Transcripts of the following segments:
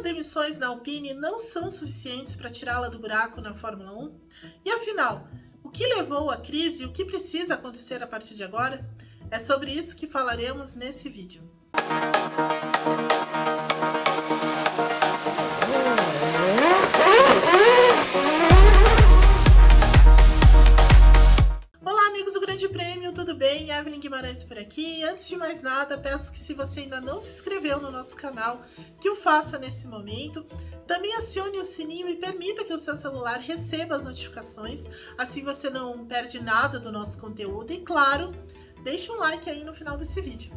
demissões na Alpine não são suficientes para tirá-la do buraco na Fórmula 1? E afinal, o que levou à crise e o que precisa acontecer a partir de agora? É sobre isso que falaremos nesse vídeo. Olá, amigos do Grande Prêmio, tudo bem? Evelyn Guimarães por aqui. Antes de mais nada, peço que, se você ainda não se inscreveu no nosso canal, que o faça nesse momento. Também acione o sininho e permita que o seu celular receba as notificações, assim você não perde nada do nosso conteúdo. E claro, deixe um like aí no final desse vídeo.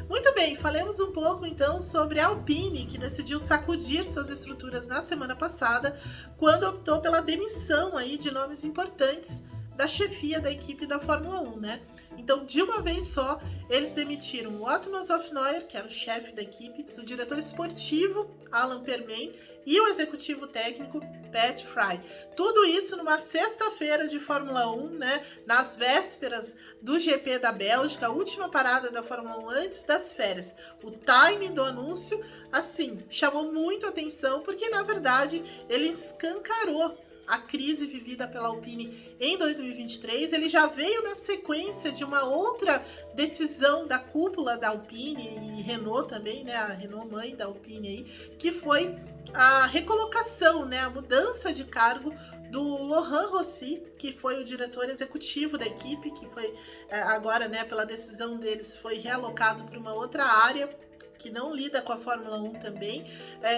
Muito bem, falemos um pouco então sobre a Alpine, que decidiu sacudir suas estruturas na semana passada, quando optou pela demissão aí de nomes importantes da chefia da equipe da Fórmula 1, né? Então, de uma vez só, eles demitiram o Otmar Szafnauer, que era o chefe da equipe, o diretor esportivo, Alan Perman, e o executivo técnico, Pat Fry. Tudo isso numa sexta-feira de Fórmula 1, né? Nas vésperas do GP da Bélgica, a última parada da Fórmula 1 antes das férias. O timing do anúncio, assim, chamou muito a atenção, porque, na verdade, ele escancarou a crise vivida pela Alpine em 2023, ele já veio na sequência de uma outra decisão da cúpula da Alpine e Renault também, né, a Renault mãe da Alpine aí, que foi a recolocação, né, a mudança de cargo do Laurent Rossi, que foi o diretor executivo da equipe, que foi agora, né, pela decisão deles, foi realocado para uma outra área que não lida com a Fórmula 1 também.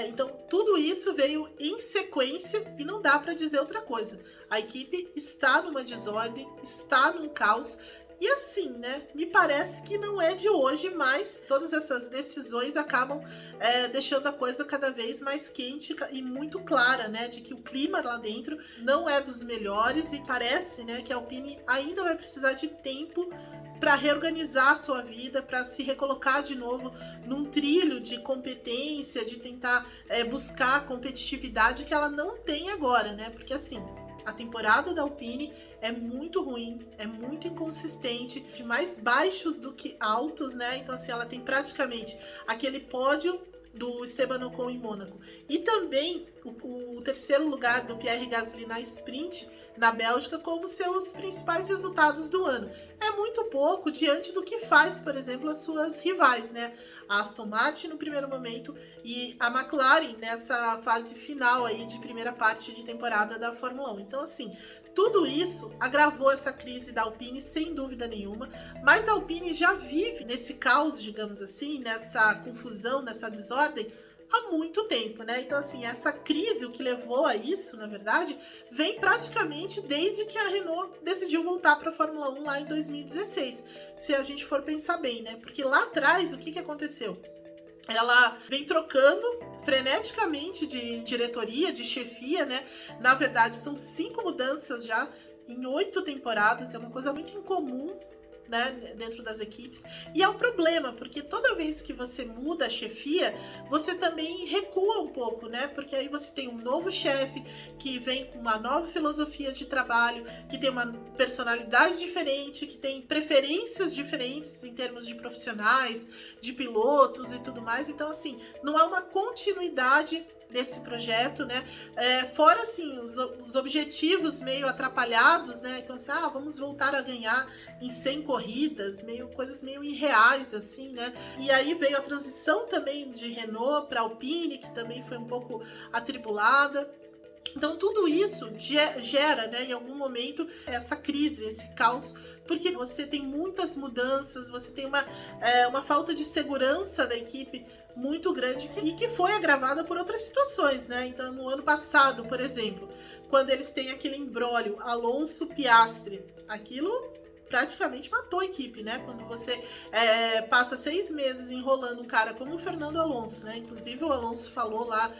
Então, tudo isso veio em sequência e não dá para dizer outra coisa. A equipe está numa desordem, está num caos. E assim, né, me parece que não é de hoje, mas todas essas decisões acabam deixando a coisa cada vez mais quente e muito clara, né, de que o clima lá dentro não é dos melhores e parece, né, que a Alpine ainda vai precisar de tempo para reorganizar a sua vida, para se recolocar de novo num trilho de competência, de tentar buscar competitividade que ela não tem agora, né? Porque assim, a temporada da Alpine é muito ruim, é muito inconsistente, de mais baixos do que altos, né? Então assim, ela tem praticamente aquele pódio do Esteban Ocon em Mônaco e também o terceiro lugar do Pierre Gasly na sprint na Bélgica como seus principais resultados do ano. É muito pouco diante do que faz, por exemplo, as suas rivais, né? A Aston Martin no primeiro momento e a McLaren nessa fase final aí de primeira parte de temporada da Fórmula 1. Então, assim, tudo isso agravou essa crise da Alpine, sem dúvida nenhuma, mas a Alpine já vive nesse caos, digamos assim, nessa confusão, nessa desordem, há muito tempo, né? Então, assim, essa crise, o que levou a isso, na verdade, vem praticamente desde que a Renault decidiu voltar para a Fórmula 1 lá em 2016, se a gente for pensar bem, né? Porque lá atrás, o que aconteceu? Ela vem trocando freneticamente de diretoria, de chefia, né? Na verdade, são 5 mudanças já em 8 temporadas, é uma coisa muito incomum, né, dentro das equipes, e é um problema, porque toda vez que você muda a chefia, você também recua um pouco, né, porque aí você tem um novo chefe, que vem com uma nova filosofia de trabalho, que tem uma personalidade diferente, que tem preferências diferentes em termos de profissionais, de pilotos e tudo mais, então assim, não há uma continuidade desse projeto, né? Fora assim, os objetivos meio atrapalhados, né? Então assim, vamos voltar a ganhar em 100 corridas, coisas meio irreais, assim, né? E aí veio a transição também de Renault para Alpine, que também foi um pouco atribulada. Então tudo isso gera, né, em algum momento, essa crise, esse caos, porque você tem muitas mudanças, você tem uma falta de segurança da equipe muito grande e que foi agravada por outras situações, né? Então, no ano passado, por exemplo, quando eles têm aquele imbróglio Alonso-Piastri, aquilo praticamente matou a equipe, né? Quando você passa 6 meses enrolando um cara como o Fernando Alonso, né? Inclusive o Alonso falou lá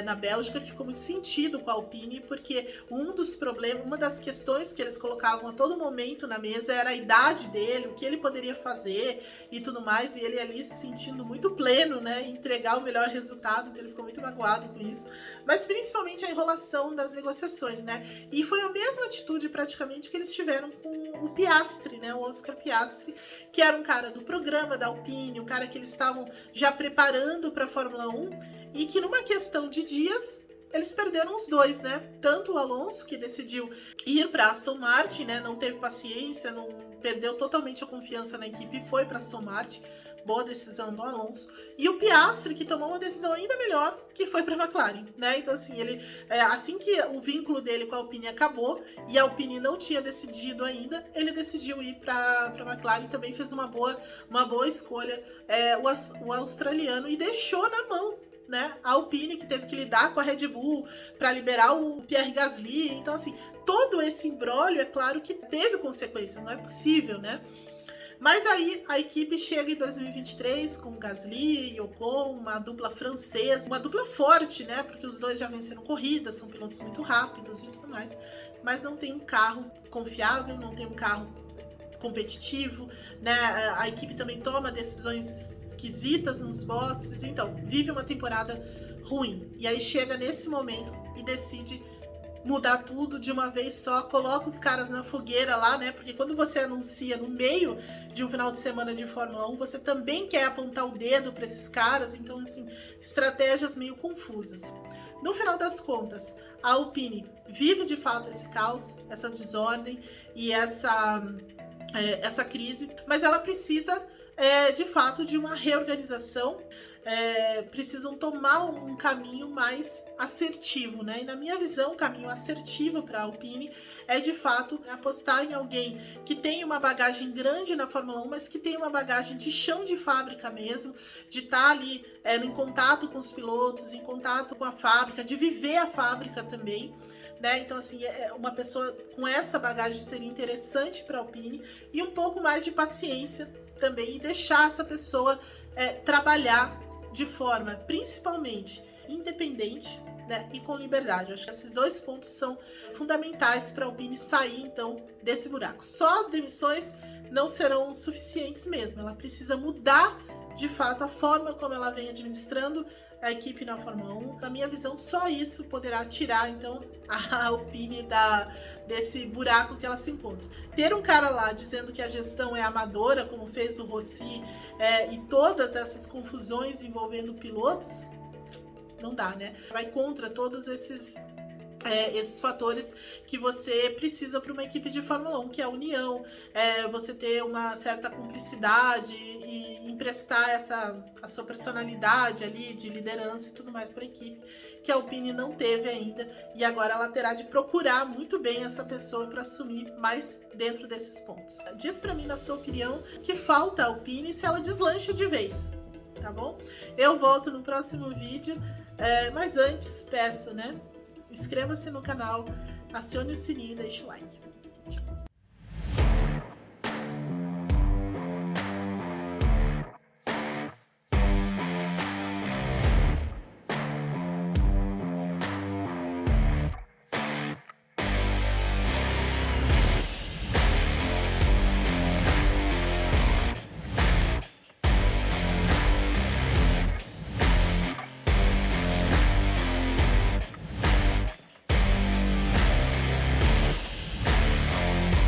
na Bélgica que ficou muito sentido com a Alpine, porque um dos problemas, uma das questões que eles colocavam a todo momento na mesa era a idade dele, o que ele poderia fazer e tudo mais, e ele ali se sentindo muito pleno, né? Entregar o melhor resultado, então ele ficou muito magoado com isso. Mas principalmente a enrolação das negociações, né? E foi a mesma atitude praticamente que eles tiveram com o Piastri, né, o Oscar Piastri, que era um cara do programa da Alpine, um cara que eles estavam já preparando para a Fórmula 1, e que numa questão de dias eles perderam os dois, né? Tanto o Alonso, que decidiu ir para Aston Martin, né? Não teve paciência, não perdeu totalmente a confiança na equipe e foi para Aston Martin. Boa decisão do Alonso. E o Piastri, que tomou uma decisão ainda melhor, que foi para a McLaren, né? Então, assim, ele, assim que o vínculo dele com a Alpine acabou e a Alpine não tinha decidido ainda, ele decidiu ir para a McLaren e também fez uma boa escolha, o australiano, e deixou na mão, né, a Alpine, que teve que lidar com a Red Bull para liberar o Pierre Gasly. Então, assim, todo esse imbróglio, é claro que teve consequências, não é possível, né? Mas aí a equipe chega em 2023 com Gasly e Ocon, uma dupla francesa, uma dupla forte, né? Porque os dois já venceram corridas, são pilotos muito rápidos e tudo mais, mas não tem um carro confiável, não tem um carro competitivo, né? A equipe também toma decisões esquisitas nos boxes, então vive uma temporada ruim. E aí chega nesse momento e decide mudar tudo de uma vez só, coloca os caras na fogueira lá, né? Porque quando você anuncia no meio de um final de semana de Fórmula 1, você também quer apontar o dedo para esses caras, então, assim, estratégias meio confusas. No final das contas, a Alpine vive de fato esse caos, essa desordem e essa crise, mas ela precisa de fato de uma reorganização, precisam tomar um caminho mais assertivo, né? E na minha visão, o caminho assertivo para a Alpine é de fato apostar em alguém que tem uma bagagem grande na Fórmula 1, mas que tem uma bagagem de chão de fábrica mesmo, de estar ali em contato com os pilotos, em contato com a fábrica, de viver a fábrica também, né? Então, assim, uma pessoa com essa bagagem seria interessante para a Alpine, e um pouco mais de paciência também, e deixar essa pessoa trabalhar de forma principalmente independente, né, e com liberdade. Eu acho que esses dois pontos são fundamentais para a Alpine sair então desse buraco. Só as demissões não serão suficientes mesmo. Ela precisa mudar de fato a forma como ela vem administrando a equipe na Fórmula 1. Na minha visão, só isso poderá tirar então a Alpine desse buraco que ela se encontra. Ter um cara lá dizendo que a gestão é amadora, como fez o Rossi, e todas essas confusões envolvendo pilotos, não dá, né? Vai contra todos esses fatores que você precisa para uma equipe de Fórmula 1, que é a união, você ter uma certa cumplicidade e emprestar a sua personalidade ali de liderança e tudo mais para a equipe, que a Alpine não teve ainda, e agora ela terá de procurar muito bem essa pessoa para assumir mais dentro desses pontos. Diz para mim, na sua opinião, que falta a Alpine se ela deslancha de vez, tá bom? Eu volto no próximo vídeo, mas antes peço, né? Inscreva-se no canal, acione o sininho e deixe o like. Tchau!